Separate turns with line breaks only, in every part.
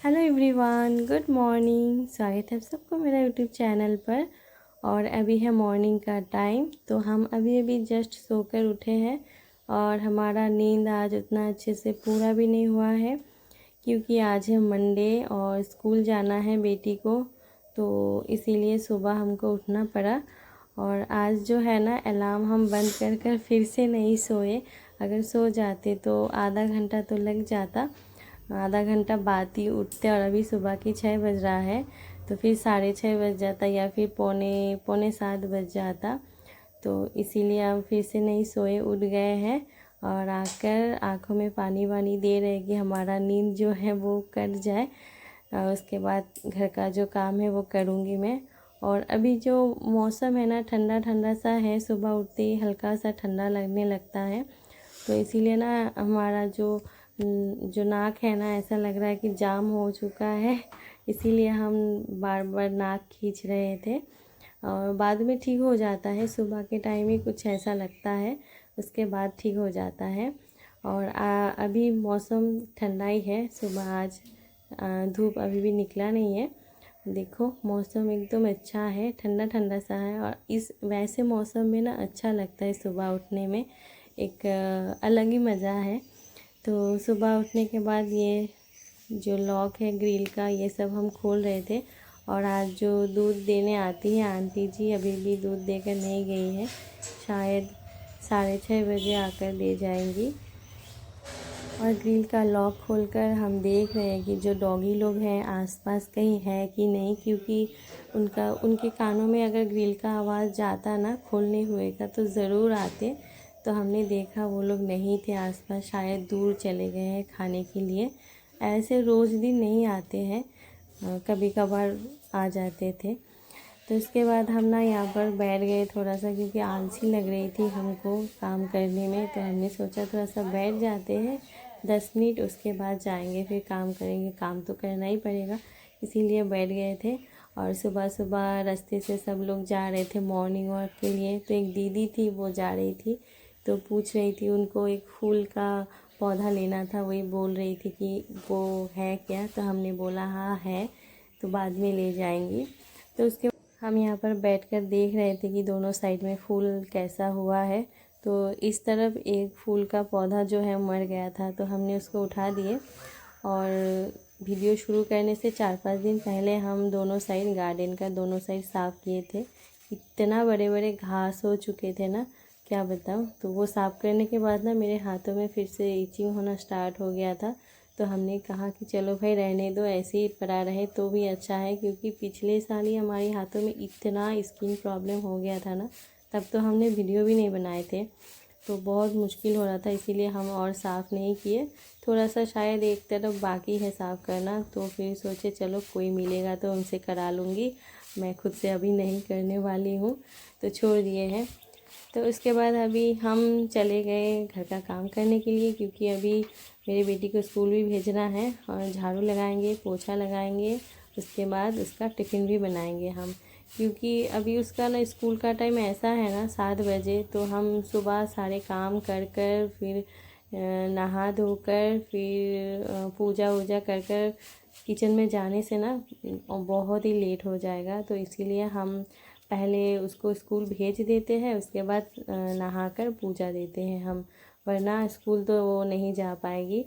Hello everyone, good morning. स्वागत है आप सबको मेरा यूट्यूब चैनल पर। और अभी है मॉर्निंग का टाइम, तो हम अभी अभी जस्ट सोकर उठे हैं। और हमारा नींद आज उतना अच्छे से पूरा भी नहीं हुआ है, क्योंकि आज है मंडे और स्कूल जाना है बेटी को, तो इसीलिए सुबह हमको उठना पड़ा। और आज जो है ना, अलार्म हम बंद कर कर फिर से नहीं सोए। अगर सो जाते तो आधा घंटा तो लग जाता, आधा घंटा बाद ही उठते। और अभी सुबह की 6 बज रहा है, तो फिर 6:30 बज जाता या फिर पौने 7 बज जाता। तो इसीलिए हम फिर से नहीं सोए, उठ गए हैं। और आकर आँखों में पानी वानी दे रहे कि हमारा नींद जो है वो कट जाए। और उसके बाद घर का जो काम है वो करूँगी मैं। और अभी जो मौसम है ना, ठंडा ठंडा सा है, सुबह उठते ही हल्का सा ठंडा लगने लगता है। तो इसीलिए ना हमारा जो नाक है ना, ऐसा लग रहा है कि जाम हो चुका है। इसीलिए हम बार बार नाक खींच रहे थे। और बाद में ठीक हो जाता है, सुबह के टाइम ही कुछ ऐसा लगता है, उसके बाद ठीक हो जाता है। और अभी मौसम ठंडा ही है। सुबह आज धूप अभी भी निकला नहीं है। देखो मौसम एकदम अच्छा है, ठंडा ठंडा सा है। और इस वैसे मौसम में ना अच्छा लगता है सुबह उठने में, एक अलग ही मज़ा है। तो सुबह उठने के बाद ये जो लॉक है ग्रिल का, ये सब हम खोल रहे थे। और आज जो दूध देने आती है आंटी जी, अभी भी दूध देकर नहीं गई है, शायद 6:30 बजे आकर दे जाएंगी। और ग्रिल का लॉक खोलकर हम देख रहे हैं कि जो डॉगी लोग हैं आसपास कहीं है कि नहीं, क्योंकि उनके कानों में अगर ग्रिल का आवाज़ जाता ना खोलने हुए का, तो ज़रूर आते। तो हमने देखा वो लोग नहीं थे आसपास, शायद दूर चले गए हैं खाने के लिए। ऐसे रोज़ दिन नहीं आते हैं, कभी कभार आ जाते थे। तो इसके बाद हम ना यहाँ पर बैठ गए थोड़ा सा, क्योंकि आलसी लग रही थी हमको काम करने में। तो हमने सोचा थोड़ा सा बैठ जाते हैं 10 मिनट, उसके बाद जाएंगे फिर काम करेंगे, काम तो करना ही पड़ेगा, इसीलिए बैठ गए थे। और सुबह सुबह रास्ते से सब लोग जा रहे थे मॉर्निंग वॉक के लिए। तो एक दीदी थी, वो जा रही थी, तो पूछ रही थी, उनको एक फूल का पौधा लेना था, वही बोल रही थी कि वो है क्या। तो हमने बोला हाँ है, तो बाद में ले जाएंगी। तो उसके हम यहाँ पर बैठकर देख रहे थे कि दोनों साइड में फूल कैसा हुआ है। तो इस तरफ एक फूल का पौधा जो है मर गया था, तो हमने उसको उठा दिए। और वीडियो शुरू करने से 4-5 दिन पहले हम दोनों साइड गार्डन का दोनों साइड साफ़ किए थे। इतना बड़े बड़े घास हो चुके थे ना, क्या बताऊँ। तो वो साफ़ करने के बाद ना मेरे हाथों में फिर से इचिंग होना स्टार्ट हो गया था। तो हमने कहा कि चलो भाई रहने दो, ऐसे ही पड़ा रहे तो भी अच्छा है, क्योंकि पिछले साल ही हमारे हाथों में इतना स्किन प्रॉब्लम हो गया था ना, तब तो हमने वीडियो भी नहीं बनाए थे, तो बहुत मुश्किल हो रहा था। इसीलिए हम और साफ़ नहीं किए। थोड़ा सा शायद एक तरफ बाकी है साफ़ करना, तो फिर सोचे चलो कोई मिलेगा तो उनसे करा लूँगी, मैं खुद से अभी नहीं करने वाली हूँ, तो छोड़ दिए हैं। तो उसके बाद अभी हम चले गए घर का काम करने के लिए, क्योंकि अभी मेरी बेटी को स्कूल भी भेजना है। और झाड़ू लगाएंगे, पोछा लगाएंगे, उसके बाद उसका टिफ़िन भी बनाएंगे हम, क्योंकि अभी उसका ना स्कूल का टाइम ऐसा है ना 7 बजे। तो हम सुबह सारे काम कर कर फिर नहा धोकर फिर पूजा वूजा कर कर किचन में जाने से ना बहुत ही लेट हो जाएगा। तो इसीलिए हम पहले उसको स्कूल भेज देते हैं, उसके बाद नहाकर पूजा देते हैं हम, वरना स्कूल तो वो नहीं जा पाएगी,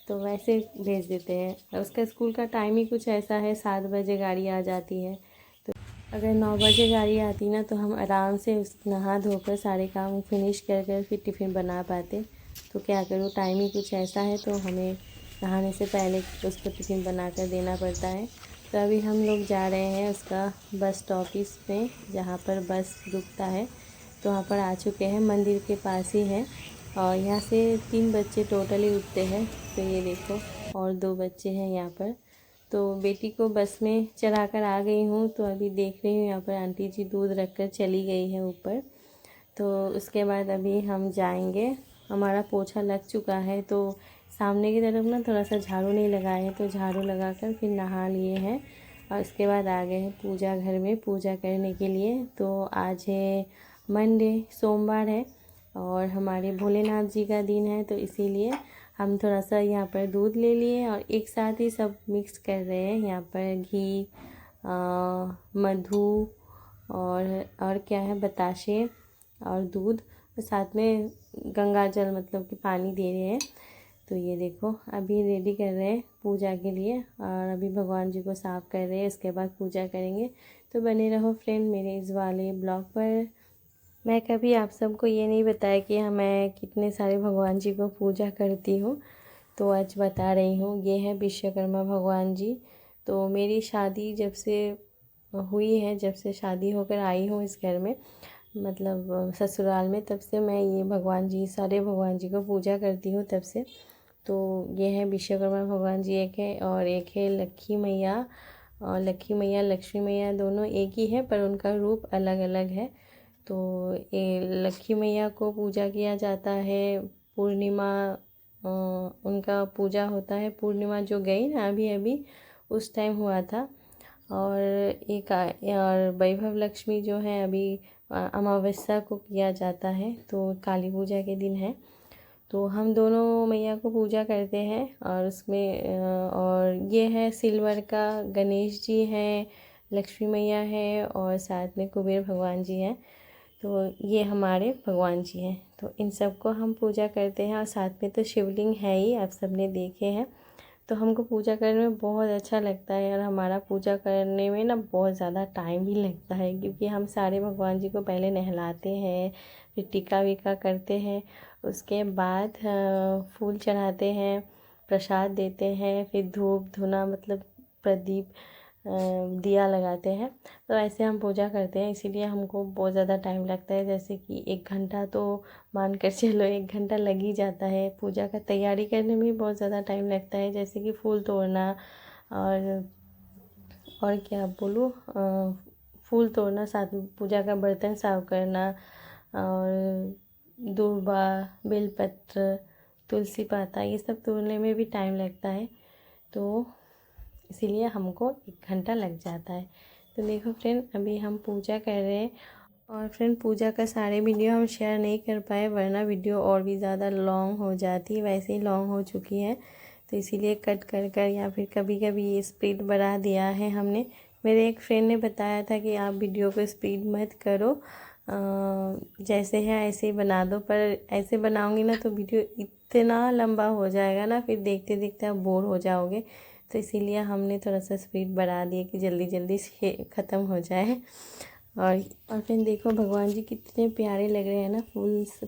तो वैसे भेज देते हैं। उसका स्कूल का टाइम ही कुछ ऐसा है, 7 बजे गाड़ी आ जाती है। तो अगर 9 बजे गाड़ी आती ना, तो हम आराम से उस नहा धोकर सारे काम फिनिश कर कर फिर टिफ़िन बना पाते। तो क्या करूँ, टाइम ही कुछ ऐसा है, तो हमें नहाने से पहले उसको टिफ़िन बना कर देना पड़ता है। तो अभी हम लोग जा रहे हैं उसका बस स्टॉपिस में, जहाँ पर बस रुकता है। तो वहाँ पर आ चुके हैं, मंदिर के पास ही है। और यहाँ से 3 बच्चे टोटली उठते हैं। तो ये देखो, और 2 बच्चे हैं यहाँ पर। तो बेटी को बस में चढ़ा कर आ गई हूँ। तो अभी देख रही हूँ यहाँ पर आंटी जी दूध रख कर चली गई है ऊपर। तो उसके बाद अभी हम जाएंगे, हमारा पोछा लग चुका है। तो सामने की तरफ ना थोड़ा सा झाड़ू नहीं लगाए हैं, तो झाड़ू लगा कर फिर नहा लिए हैं। और उसके बाद आ गए हैं पूजा घर में पूजा करने के लिए। तो आज है मंडे, सोमवार है, और हमारे भोलेनाथ जी का दिन है, तो इसीलिए हम थोड़ा सा यहाँ पर दूध ले लिए और एक साथ ही सब मिक्स कर रहे हैं। यहाँ पर घी, मधु और क्या है, बताशे और दूध, और साथ में गंगा जल मतलब कि पानी दे रहे हैं। तो ये देखो अभी रेडी कर रहे हैं पूजा के लिए, और अभी भगवान जी को साफ़ कर रहे हैं, इसके बाद पूजा करेंगे। तो बने रहो फ्रेंड मेरे इस वाले ब्लॉग पर। मैं कभी आप सबको ये नहीं बताया कि मैं कितने सारे भगवान जी को पूजा करती हूँ, तो आज बता रही हूँ। ये है विश्वकर्मा भगवान जी। तो मेरी शादी जब से हुई है, जब से शादी होकर आई हूँ इस घर में, मतलब ससुराल में, तब से मैं ये भगवान जी, सारे भगवान जी को पूजा करती हूँ तब से। तो ये है विश्वकर्मा भगवान जी एक है, और एक है लक्ष्मी मैया। और लक्ष्मी मैया, लक्ष्मी मैया दोनों एक ही है, पर उनका रूप अलग अलग है। तो ये लक्ष्मी मैया को पूजा किया जाता है पूर्णिमा, उनका पूजा होता है पूर्णिमा जो गई ना अभी अभी, उस टाइम हुआ था। और और वैभव लक्ष्मी जो है अभी अमावस्या को किया जाता है, तो काली पूजा के दिन है। तो हम दोनों मैया को पूजा करते हैं। और उसमें और ये है सिल्वर का गणेश जी हैं, लक्ष्मी मैया है, और साथ में कुबेर भगवान जी हैं। तो ये हमारे भगवान जी हैं, तो इन सब को हम पूजा करते हैं। और साथ में तो शिवलिंग है ही, आप सबने देखे हैं। तो हमको पूजा करने में बहुत अच्छा लगता है, और हमारा पूजा करने में ना बहुत ज़्यादा टाइम भी लगता है, क्योंकि हम सारे भगवान जी को पहले नहलाते हैं, फिर टीका वीका करते हैं, उसके बाद फूल चढ़ाते हैं, प्रसाद देते हैं, फिर धूप धुना मतलब प्रदीप, दिया लगाते हैं। तो ऐसे हम पूजा करते हैं, इसीलिए हमको बहुत ज़्यादा टाइम लगता है। जैसे कि 1 घंटा तो मान कर चलो, 1 घंटा लग ही जाता है। पूजा का तैयारी करने में भी बहुत ज़्यादा टाइम लगता है, जैसे कि फूल तोड़ना, और क्या बोलूँ, फूल तोड़ना, साथ में पूजा का बर्तन साफ करना, और दूर्बा, बेलपत्र, तुलसी पाता, ये सब तोड़ने में भी टाइम लगता है। तो इसीलिए हमको 1 घंटा लग जाता है। तो देखो फ्रेंड, अभी हम पूजा कर रहे हैं। और फ्रेंड, पूजा का सारे वीडियो हम शेयर नहीं कर पाए, वरना वीडियो और भी ज़्यादा लॉन्ग हो जाती, वैसे ही लॉन्ग हो चुकी है। तो इसीलिए कट कर कर या फिर कभी कभी ये स्पीड बढ़ा दिया है हमने। मेरे एक फ्रेंड ने बताया था कि आप वीडियो को स्पीड मत करो, जैसे है ऐसे ही बना दो, पर ऐसे बनाऊंगी ना तो वीडियो इतना लंबा हो जाएगा ना, फिर देखते देखते आप बोर हो जाओगे। तो इसीलिए हमने थोड़ा सा स्पीड बढ़ा दिया कि जल्दी जल्दी से ख़त्म हो जाए। और फिर देखो भगवान जी कितने प्यारे लग रहे हैं ना,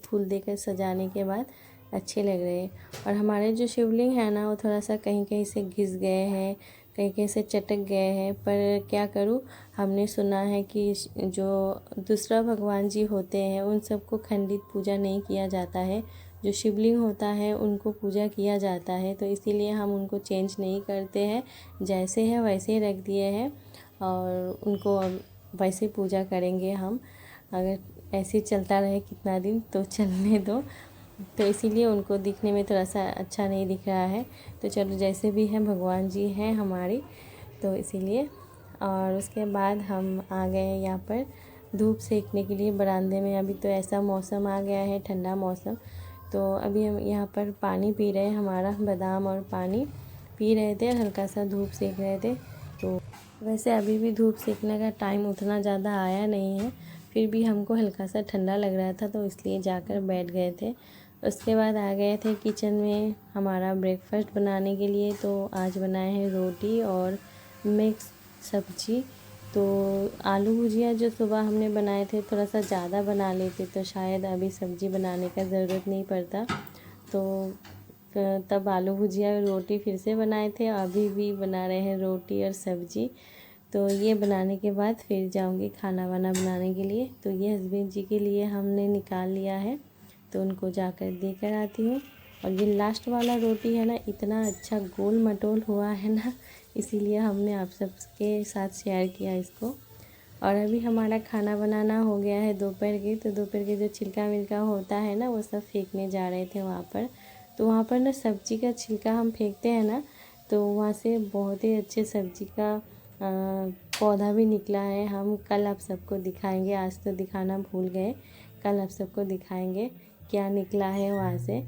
फूल देकर सजाने के बाद अच्छे लग रहे हैं। और हमारे जो शिवलिंग है ना, वो थोड़ा सा कहीं कहीं से घिस गए हैं, कहीं कहीं से चटक गए हैं, पर क्या करूँ, हमने सुना है कि जो दूसरा भगवान जी होते हैं उन सबको खंडित पूजा नहीं किया जाता है, जो शिवलिंग होता है उनको पूजा किया जाता है। तो इसीलिए हम उनको चेंज नहीं करते हैं, जैसे है वैसे ही रख दिए हैं, और उनको अब वैसे पूजा करेंगे हम। अगर ऐसे चलता रहे कितना दिन तो चलने दो, तो इसीलिए उनको दिखने में थोड़ा सा अच्छा नहीं दिख रहा है। तो चलो, जैसे भी हैं भगवान जी हैं हमारी, तो इसीलिए। और उसके बाद हम आ गए यहाँ पर धूप सेकने के लिए बरामदे में। अभी तो ऐसा मौसम आ गया है, ठंडा मौसम। तो अभी हम यहाँ पर पानी पी रहे हैं, हमारा बादाम और पानी पी रहे थे, हल्का सा धूप सेक रहे थे। तो वैसे अभी भी धूप सेकने का टाइम उतना ज़्यादा आया नहीं है, फिर भी हमको हल्का सा ठंडा लग रहा था, तो इसलिए जाकर बैठ गए थे। उसके बाद आ गए थे किचन में हमारा ब्रेकफास्ट बनाने के लिए। तो आज बनाए हैं रोटी और मिक्स सब्जी। तो आलू भुजिया जो सुबह हमने बनाए थे, थोड़ा सा ज़्यादा बना लेते तो शायद अभी सब्ज़ी बनाने का ज़रूरत नहीं पड़ता। तो तब आलू भुजिया रोटी फिर से बनाए थे, अभी भी बना रहे हैं रोटी और सब्ज़ी। तो ये बनाने के बाद फिर जाऊंगी खाना वाना बनाने के लिए। तो ये हस्बैंड जी के लिए हमने निकाल लिया है, तो उनको जाकर देकर आती हूँ। और ये लास्ट वाला रोटी है ना, इतना अच्छा गोल मटोल हुआ है ना, इसीलिए हमने आप सबके साथ शेयर किया इसको। और अभी हमारा खाना बनाना हो गया है दोपहर के। तो दोपहर के जो छिलका मिलका होता है ना, वो सब फेंकने जा रहे थे वहाँ पर। तो वहाँ पर ना सब्जी का छिलका हम फेंकते हैं ना, तो वहाँ से बहुत ही अच्छे सब्जी का पौधा भी निकला है। हम कल आप सबको दिखाएंगे, आज तो दिखाना भूल गए, कल आप सबको दिखाएंगे क्या निकला है वहाँ से।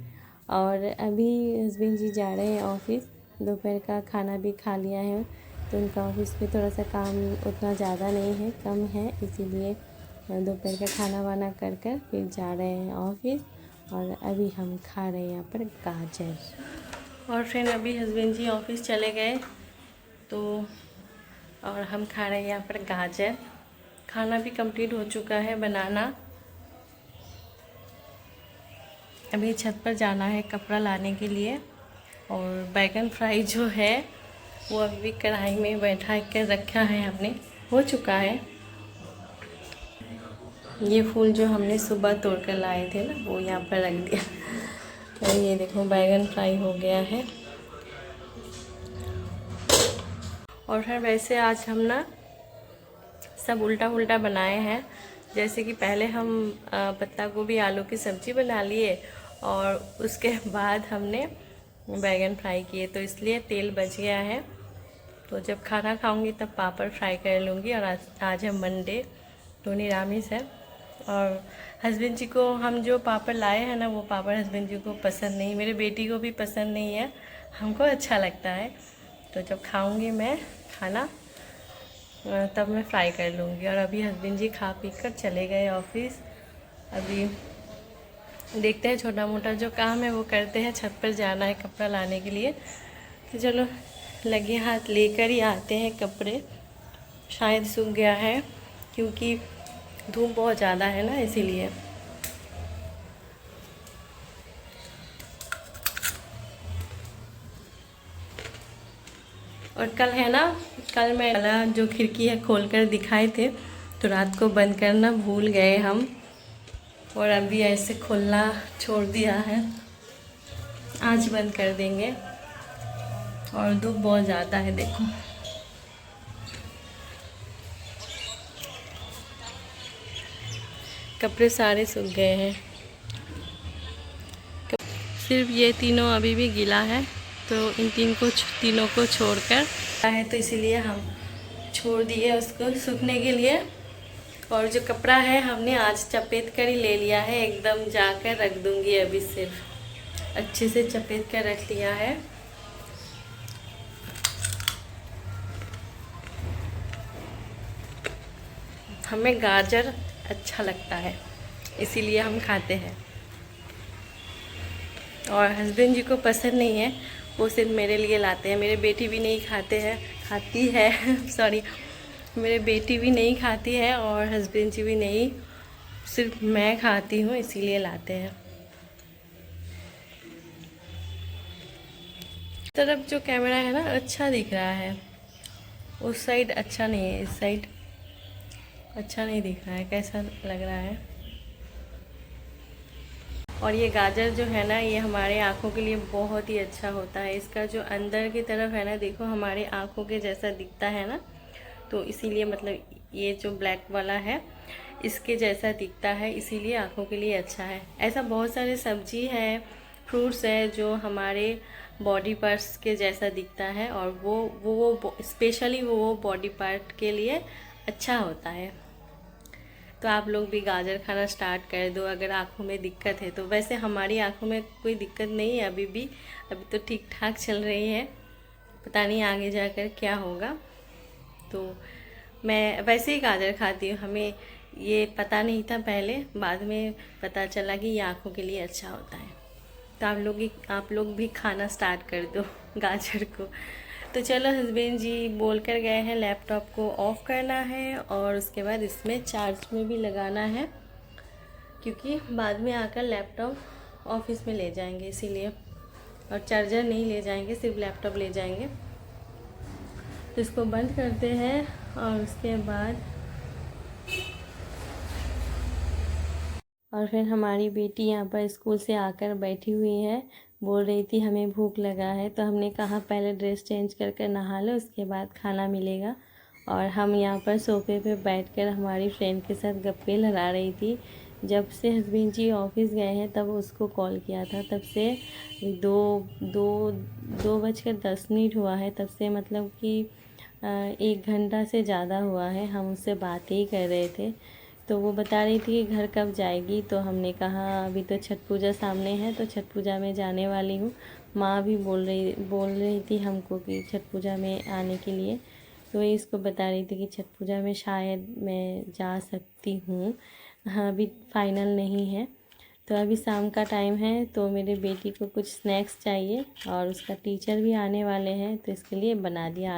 और अभी हस्बैंड जी जा रहे हैं ऑफिस। दोपहर का खाना भी खा लिया है, तो उनका ऑफिस में थोड़ा सा काम उतना ज़्यादा नहीं है, कम है, इसीलिए दोपहर का खाना वाना कर कर फिर जा रहे हैं ऑफिस। और अभी हम खा रहे हैं यहाँ पर गाजर। और फ्रेंड अभी हस्बैंड जी ऑफिस चले गए, तो और हम खा रहे हैं यहाँ पर गाजर। खाना भी कंप्लीट हो चुका है बनाना। अभी छत पर जाना है कपड़ा लाने के लिए। और बैगन फ्राई जो है वो अभी कढ़ाई में बैठा कर रखा है हमने, हो चुका है। ये फूल जो हमने सुबह तोड़ कर लाए थे ना, वो यहाँ पर रख दिया। और ये देखो बैगन फ्राई हो गया है। और फिर वैसे आज हम ना सब उल्टा उल्टा बनाए हैं। जैसे कि पहले हम पत्ता गोभी आलू की सब्ज़ी बना लिए और उसके बाद हमने बैगन फ्राई किए, तो इसलिए तेल बच गया है। तो जब खाना खाऊंगी तब पापड़ फ्राई कर लूँगी। और आज है मंडे, तो निरामिष है। और हस्बैंड जी को हम जो पापड़ लाए हैं ना, वो पापड़ हस्बैंड जी को पसंद नहीं, मेरे बेटी को भी पसंद नहीं है, हमको अच्छा लगता है। तो जब खाऊंगी मैं खाना तब मैं फ्राई कर लूँगी। और अभी हस्बैंड जी खा पी कर चले गए ऑफिस। अभी देखते हैं, छोटा मोटा जो काम है वो करते हैं। छत पर जाना है कपड़ा लाने के लिए, तो चलो लगे हाथ लेकर ही आते हैं कपड़े। शायद सूख गया है क्योंकि धूप बहुत ज़्यादा है ना, इसीलिए। और कल है ना, कल मैं जो खिड़की है खोल कर दिखाए थे, तो रात को बंद करना भूल गए हम। और अभी ऐसे खोलना छोड़ दिया है, आज बंद कर देंगे। और धूप बहुत ज़्यादा है, देखो। कपड़े सारे सूख गए हैं, सिर्फ ये तीनों अभी भी गीला है। तो इन तीनों को छोड़कर है, तो इसीलिए हम छोड़ दिए उसको सूखने के लिए। और जो कपड़ा है हमने आज चपेट कर ही ले लिया है, एकदम जाकर रख दूंगी। अभी सिर्फ अच्छे से चपेट कर रख लिया है। हमें गाजर अच्छा लगता है, इसीलिए हम खाते हैं। और हस्बैंड जी को पसंद नहीं है, वो सिर्फ मेरे लिए लाते हैं। मेरे बेटी भी नहीं खाती है सॉरी, मेरे बेटी भी नहीं खाती है और हस्बैंड जी भी नहीं, सिर्फ मैं खाती हूँ, इसीलिए लाते हैं। तरफ जो कैमरा है ना अच्छा दिख रहा है, उस साइड अच्छा नहीं है, इस साइड अच्छा नहीं दिख रहा है। कैसा लग रहा है? और ये गाजर जो है ना, ये हमारे आँखों के लिए बहुत ही अच्छा होता है। इसका जो अंदर की तरफ है ना, देखो हमारे आँखों के जैसा दिखता है ना, तो इसीलिए मतलब ये जो ब्लैक वाला है इसके जैसा दिखता है, इसीलिए आँखों के लिए अच्छा है। ऐसा बहुत सारे सब्जी है, फ्रूट्स है जो हमारे बॉडी पार्ट्स के जैसा दिखता है, और वो स्पेशली वो बॉडी पार्ट के लिए अच्छा होता है। तो आप लोग भी गाजर खाना स्टार्ट कर दो अगर आँखों में दिक्कत है तो। वैसे हमारी आँखों में कोई दिक्कत नहीं है अभी भी, अभी तो ठीक ठाक चल रही है, पता नहीं आगे जाकर क्या होगा। तो मैं वैसे ही गाजर खाती हूँ, हमें ये पता नहीं था पहले, बाद में पता चला कि ये आँखों के लिए अच्छा होता है। तो आप लोग भी खाना स्टार्ट कर दो गाजर को। तो चलो, हस्बैंड जी बोल कर गए हैं लैपटॉप को ऑफ़ करना है और उसके बाद इसमें चार्ज में भी लगाना है, क्योंकि बाद में आकर लैपटॉप ऑफिस में ले जाएंगे इसीलिए। और चार्जर नहीं ले जाएंगे, सिर्फ लैपटॉप ले जाएंगे। तो इसको बंद करते हैं और उसके बाद और फिर हमारी बेटी यहाँ पर स्कूल से आकर बैठी हुई है, बोल रही थी हमें भूख लगा है। तो हमने कहा पहले ड्रेस चेंज कर नहा लो, उसके बाद खाना मिलेगा। और हम यहाँ पर सोफे पे बैठकर हमारी फ्रेंड के साथ गप्पे लड़ा रही थी। जब से हस्बैंड जी ऑफिस गए हैं तब उसको कॉल किया था, तब से 2:10 हुआ है, तब से मतलब कि 1 घंटा से ज़्यादा हुआ है हम उससे बातें ही कर रहे थे। तो वो बता रही थी कि घर कब जाएगी, तो हमने कहा अभी तो छठ पूजा सामने है, तो छठ पूजा में जाने वाली हूँ। माँ भी बोल रही थी हमको कि छठ पूजा में आने के लिए, तो वही इसको बता रही थी कि छठ पूजा में शायद मैं जा सकती हूँ। हाँ, अभी फाइनल नहीं है। तो अभी शाम का टाइम है, तो मेरे बेटी को कुछ स्नैक्स चाहिए और उसका टीचर भी आने वाले हैं, तो इसके लिए बना दिया